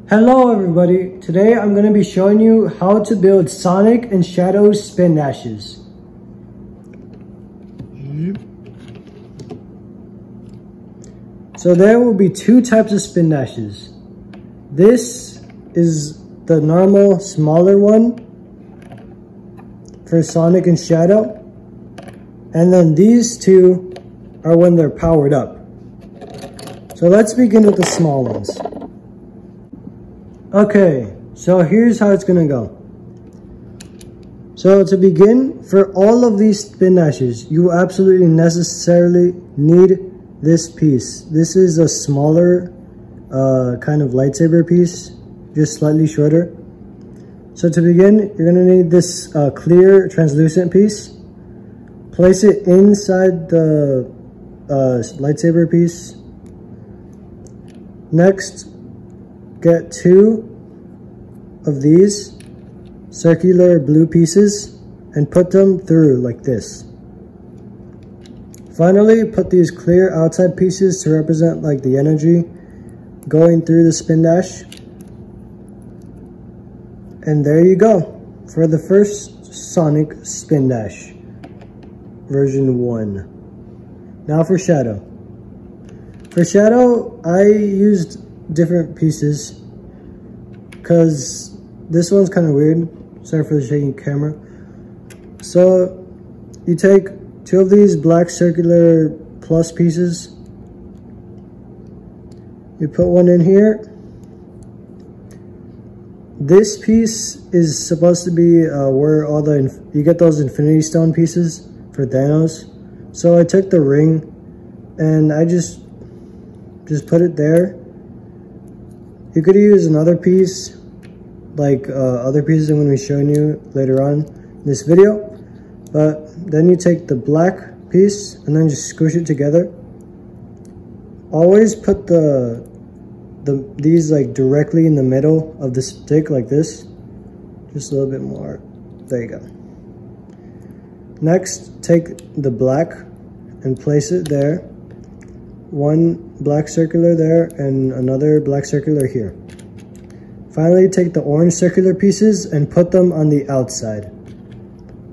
Hello everybody, today I'm going to be showing you how to build Sonic and Shadow spin dashes. So there will be two types of spin dashes. This is the normal smaller one for Sonic and Shadow, and then these two are when they're powered up. So let's begin with the small ones. Okay, so here's how it's gonna go. So to begin, for all of these spin dashes, you will absolutely necessarily need this piece. This is a smaller kind of lightsaber piece, just slightly shorter. So to begin, you're gonna need this clear translucent piece. Place it inside the lightsaber piece. Next, get two of these circular blue pieces and put them through like this. Finally, put these clear outside pieces to represent like the energy going through the spin dash. And there you go for the first Sonic spin dash, version 1. Now for Shadow. For Shadow, I used different pieces because this one's kind of weird. Sorry for the shaking camera. So you take two of these black circular plus pieces. You put one in here. This piece is supposed to be where all you get those Infinity Stone pieces for Thanos. So I took the ring and I just put it there. You could use another piece, like other pieces I'm going to be showing you later on in this video. But then you take the black piece and then just squish it together. Always put these like directly in the middle of the stick like this. Just a little bit more. There you go. Next, take the black and place it there. One black circular there and another black circular here. Finally, take the orange circular pieces and put them on the outside.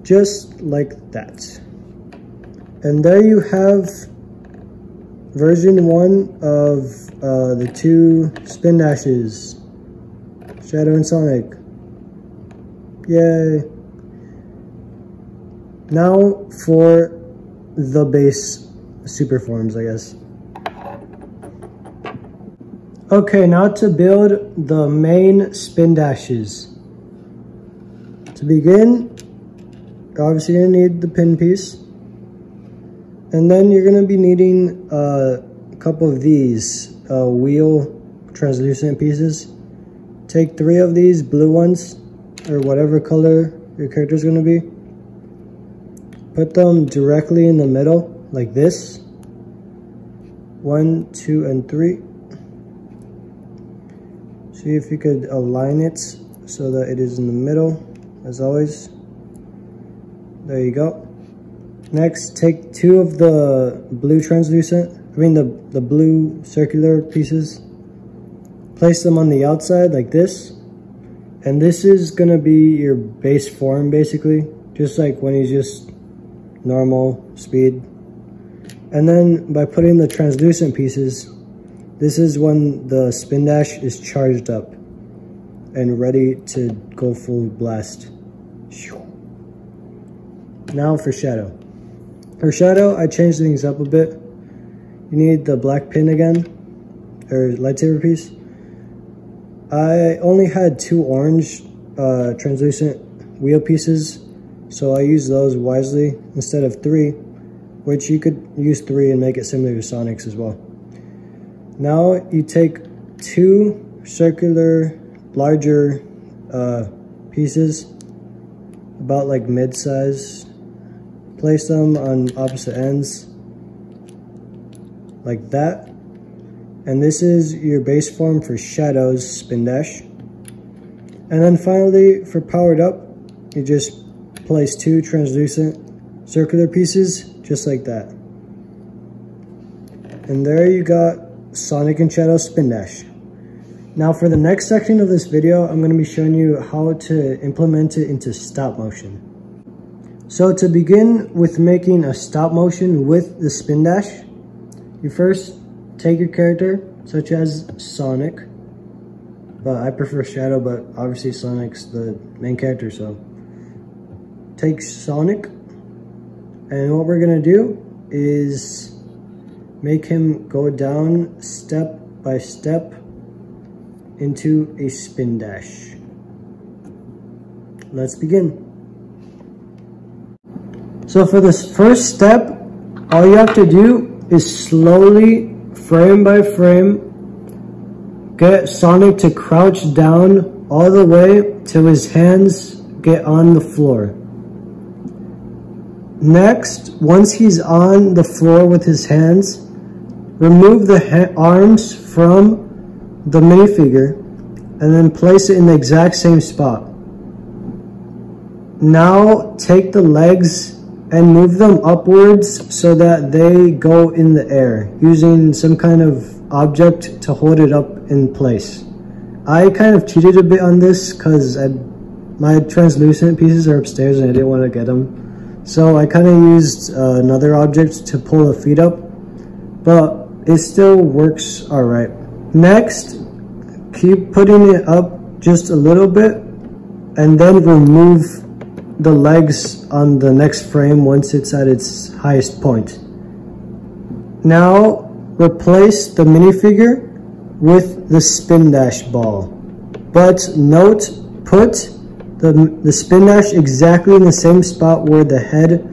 Just like that. And there you have version 1 of the two spin dashes, Shadow and Sonic. Yay. Now for the base super forms, I guess. Okay, now to build the main spin dashes. To begin, you're obviously going to need the pin piece. And then you're going to be needing a couple of these wheel translucent pieces. Take 3 of these blue ones, or whatever color your character is going to be. Put them directly in the middle, like this. 1, 2, and 3. See if you could align it so that it is in the middle, as always. There you go. Next, take 2 of the blue the blue circular pieces. Place them on the outside like this. And this is gonna be your base form, basically. Just like when he's just normal speed. And then by putting the translucent pieces, this is when the spin dash is charged up and ready to go full blast. Now for Shadow. For Shadow, I changed things up a bit. You need the black pin again, or lightsaber piece. I only had 2 orange translucent wheel pieces, so I used those wisely instead of 3, which you could use 3 and make it similar to Sonic's as well. Now you take 2 circular, larger pieces, about like mid-size. Place them on opposite ends, like that. And this is your base form for Shadow's spin dash. And then finally, for powered up, you just place 2 translucent circular pieces, just like that. And there you got Sonic and Shadow spin dash. Now for the next section of this video, I'm going to be showing you how to implement it into stop motion. So to begin with making a stop motion with the spin dash, you first take your character, such as Sonic, but I prefer Shadow, but obviously Sonic's the main character, so take Sonic, and what we're going to do is make him go down step by step into a spin dash. Let's begin. So for this first step, all you have to do is slowly, frame by frame, get Sonic to crouch down all the way till his hands get on the floor. Next, once he's on the floor with his hands, remove the arms from the minifigure and then place it in the exact same spot. Now take the legs and move them upwards so that they go in the air, using some kind of object to hold it up in place. I kind of cheated a bit on this because my translucent pieces are upstairs and I didn't want to get them. So I kind of used another object to pull the feet up, but it still works alright. Next, keep putting it up just a little bit and then remove the legs on the next frame once it's at its highest point. Now, replace the minifigure with the spin dash ball. But note, put the spin dash exactly in the same spot where the head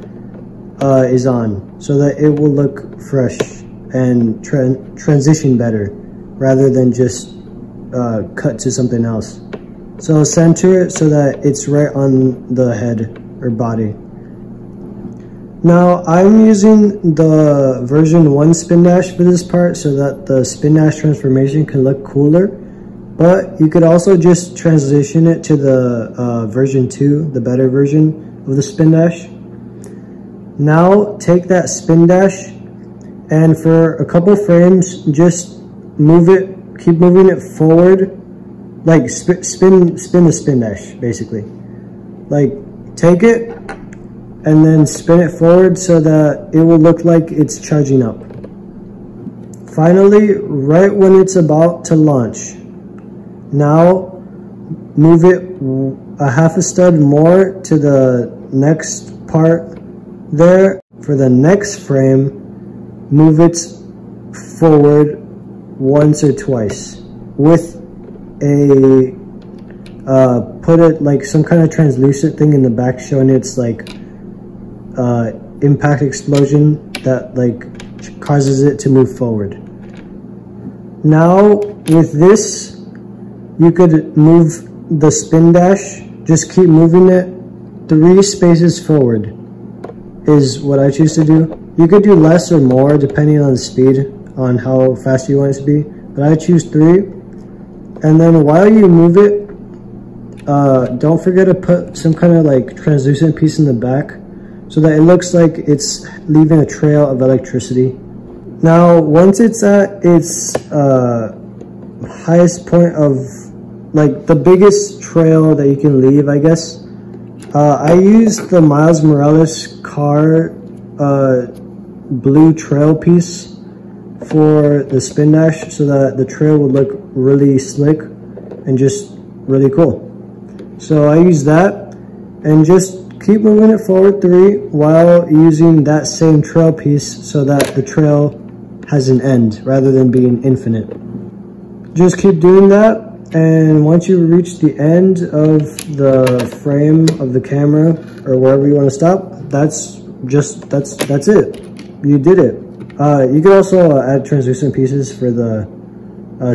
is on, so that it will look fresh and transition better, rather than just cut to something else. So center it so that it's right on the head or body. Now I'm using the version 1 spin dash for this part so that the spin dash transformation can look cooler, but you could also just transition it to the version 2, the better version of the spin dash. Now take that spin dash and for a couple frames just move it, keep moving it forward, like spin the spin dash basically. Like take it and then spin it forward so that it will look like it's charging up. Finally, right when it's about to launch, now move it a half a stud more to the next part there. For the next frame, move it forward once or twice with a put it like some kind of translucent thing in the back showing it's like impact explosion that like causes it to move forward. Now with this, you could move the spin dash, just keep moving it 3 spaces forward is what I choose to do. You could do less or more depending on the speed, on how fast you want it to be, but I choose 3. And then while you move it, don't forget to put some kind of like translucent piece in the back so that it looks like it's leaving a trail of electricity. Now once it's at its highest point of like the biggest trail that you can leave, I guess, I used the Miles Morales car blue trail piece for the spin dash so that the trail would look really slick and just really cool. So I use that and just keep moving it forward 3 while using that same trail piece so that the trail has an end rather than being infinite. Just keep doing that, and once you reach the end of the frame of the camera or wherever you want to stop, that's it. You did it. You can also add translucent pieces for the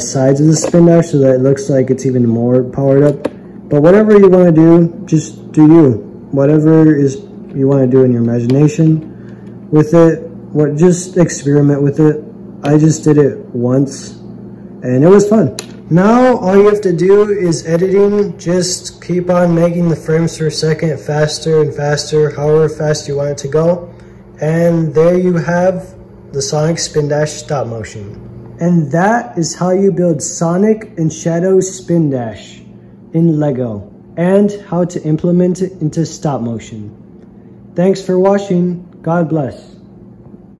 sides of the spin dash so that it looks like it's even more powered up. But whatever you want to do, just do you. Whatever is you want to do in your imagination with it. Just experiment with it. I just did it once and it was fun. Now all you have to do is editing. Just keep on making the frames per second faster and faster, however fast you want it to go. And there you have the Sonic Spin Dash stop motion. And that is how you build Sonic and Shadow Spin Dash in Lego, and how to implement it into stop motion. Thanks for watching. God bless.